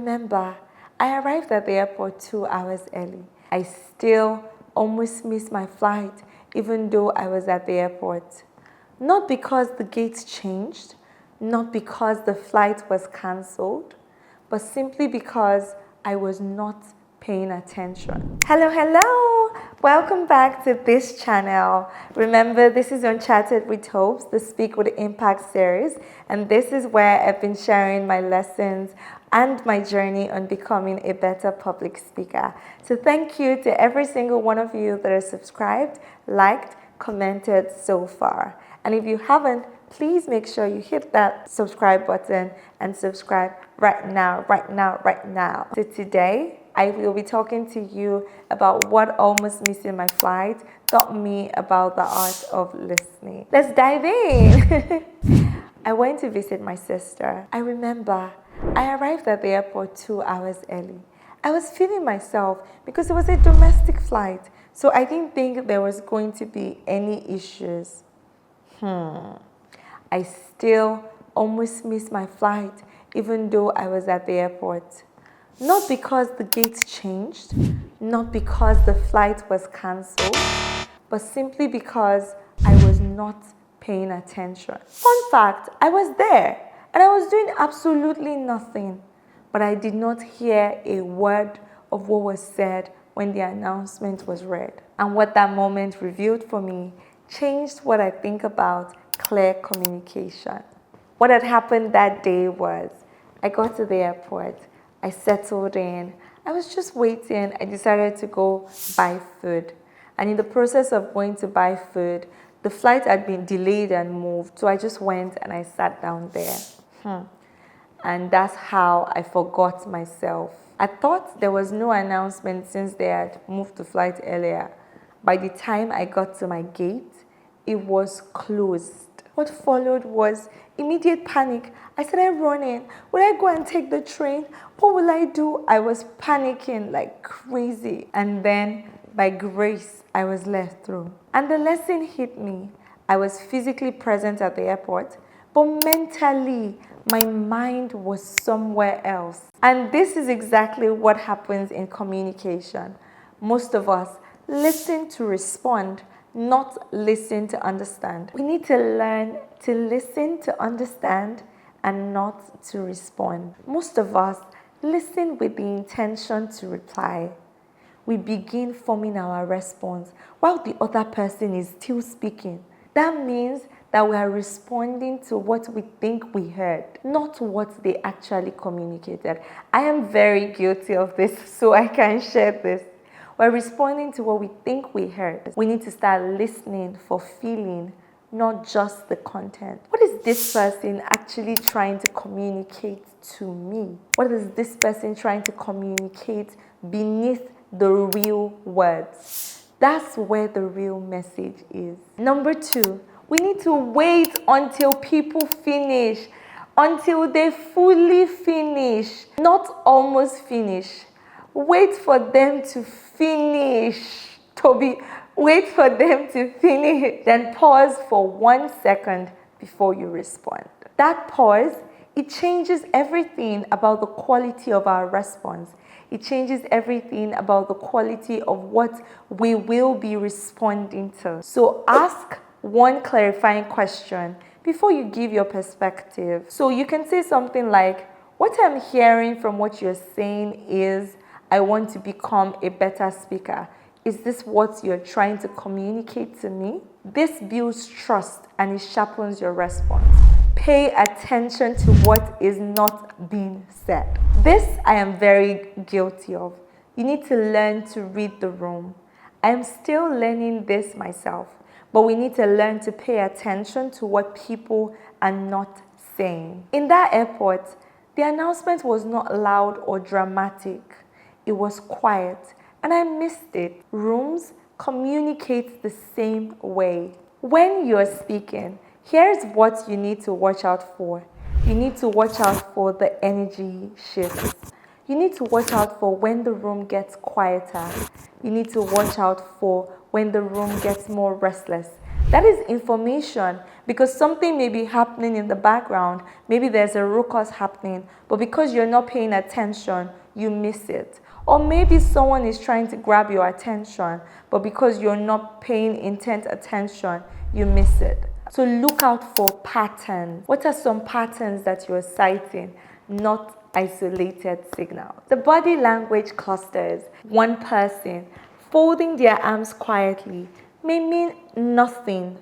remember I arrived at the airport 2 hours early. I still almost missed my flight even though I was at the airport. Not because the gates changed, not because the flight was cancelled, but simply because I was not paying attention. Hello! Welcome back to this channel. Remember, this is Uncharted with Hopes, the Speak with Impact series, and this is where I've been sharing my lessons and my journey on becoming a better public speaker. So thank you to every single one of you that has subscribed, liked, commented so far. And if you haven't, please make sure you hit that subscribe button and subscribe right now. So today, I will be talking to you about what almost missing my flight taught me about the art of listening. Let's dive in. I went to visit my sister. I remember I arrived at the airport 2 hours early. I was feeling myself because it was a domestic flight, so I didn't think there was going to be any issues. I still almost missed my flight even though I was at the airport. Not because the gates changed, not because the flight was cancelled, but simply because I was not paying attention. Fun fact, I was there and I was doing absolutely nothing, but I did not hear a word of what was said when the announcement was read. And what that moment revealed for me changed what I think about clear communication. What had happened that day was I got to the airport, I settled in, I was just waiting. I decided to go buy food. And in the process of going to buy food, the flight had been delayed and moved. So I just went and I sat down there. And that's how I forgot myself. I thought there was no announcement since they had moved the flight earlier. By the time I got to my gate, it was closed. What followed was immediate panic. I started running. Will I go and take the train? What will I do? I was panicking like crazy. And then, by grace, I was let through. And the lesson hit me. I was physically present at the airport, but mentally, my mind was somewhere else. And this is exactly what happens in communication. Most of us listen to respond, not listen to understand. We need to learn to listen to understand and not to respond. Most of us listen with the intention to reply. We begin forming our response while the other person is still speaking. That means that we are responding to what we think we heard, not what they actually communicated. I am very guilty of this, so I can share this. We're responding to what we think we heard. We need to start listening for feeling, not just the content. What is this person actually trying to communicate to me? What is this person trying to communicate beneath the real words? That's where the real message is. Number 2, we need to wait until people finish, until they fully finish, not almost finish. Wait for them to finish. Toby, wait for them to finish. Then pause for 1 second before you respond. That pause, it changes everything about the quality of our response. It changes everything about the quality of what we will be responding to. So ask one clarifying question before you give your perspective. So you can say something like, what I'm hearing from what you're saying is, I want to become a better speaker. Is this what you're trying to communicate to me? This builds trust and it sharpens your response. Pay attention to what is not being said. This I am very guilty of. You need to learn to read the room. I am still learning this myself, but we need to learn to pay attention to what people are not saying. In that airport, the announcement was not loud or dramatic. It was quiet, and I missed it. Rooms communicate the same way. When you're speaking, here's what you need to watch out for. You need to watch out for the energy shifts. You need to watch out for when the room gets quieter. You need to watch out for when the room gets more restless. That is information because something may be happening in the background. Maybe there's a ruckus happening, but because you're not paying attention, you miss it. Or maybe someone is trying to grab your attention, but because you're not paying intent attention, you miss it. So look out for patterns. What are some patterns that you're citing? Not isolated signals. The body language clusters. One person folding their arms quietly may mean nothing,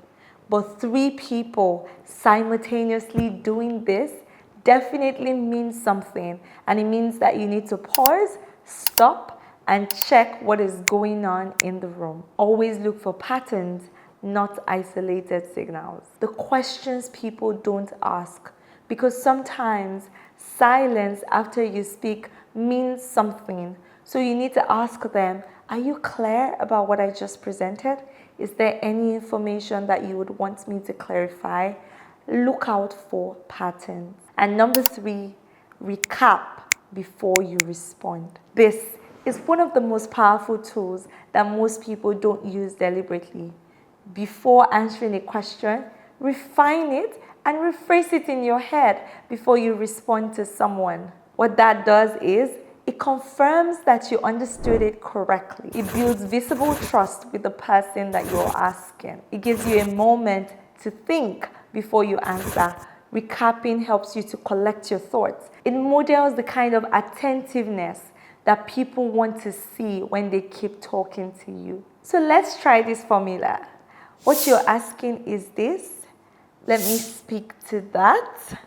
but three people simultaneously doing this definitely means something. And it means that you need to pause, stop, and check what is going on in the room. Always look for patterns, not isolated signals. The questions people don't ask, because sometimes silence after you speak means something. So you need to ask them, are you clear about what I just presented? Is there any information that you would want me to clarify? Look out for patterns. And number 3, recap before you respond. This is one of the most powerful tools that most people don't use deliberately. Before answering a question, refine it and rephrase it in your head before you respond to someone. What that does is it confirms that you understood it correctly. It builds visible trust with the person that you're asking. It gives you a moment to think before you answer. Recapping helps you to collect your thoughts. It models the kind of attentiveness that people want to see when they keep talking to you. So let's try this formula. What you're asking is this. Let me speak to that.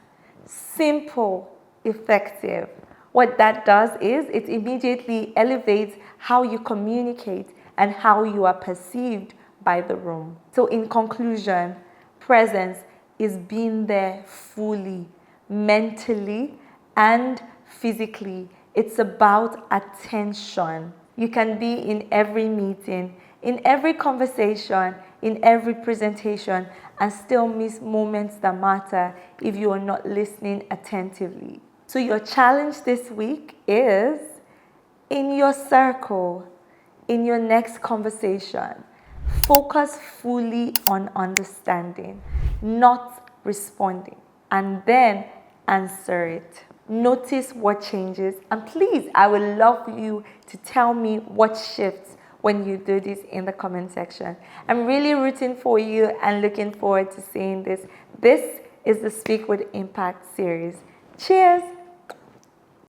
Simple, effective. What that does is it immediately elevates how you communicate and how you are perceived by the room. So in conclusion, presence is being there fully, mentally and physically. It's about attention. You can be in every meeting, in every conversation, in every presentation, and still miss moments that matter if you are not listening attentively. So your challenge this week is, in your circle, in your next conversation, focus fully on understanding, not responding, and then answer it. Notice what changes, and please, I would love you to tell me what shifts when you do this in the comment section. I'm really rooting for you and looking forward to seeing this. This is the Speak with Impact series. Cheers!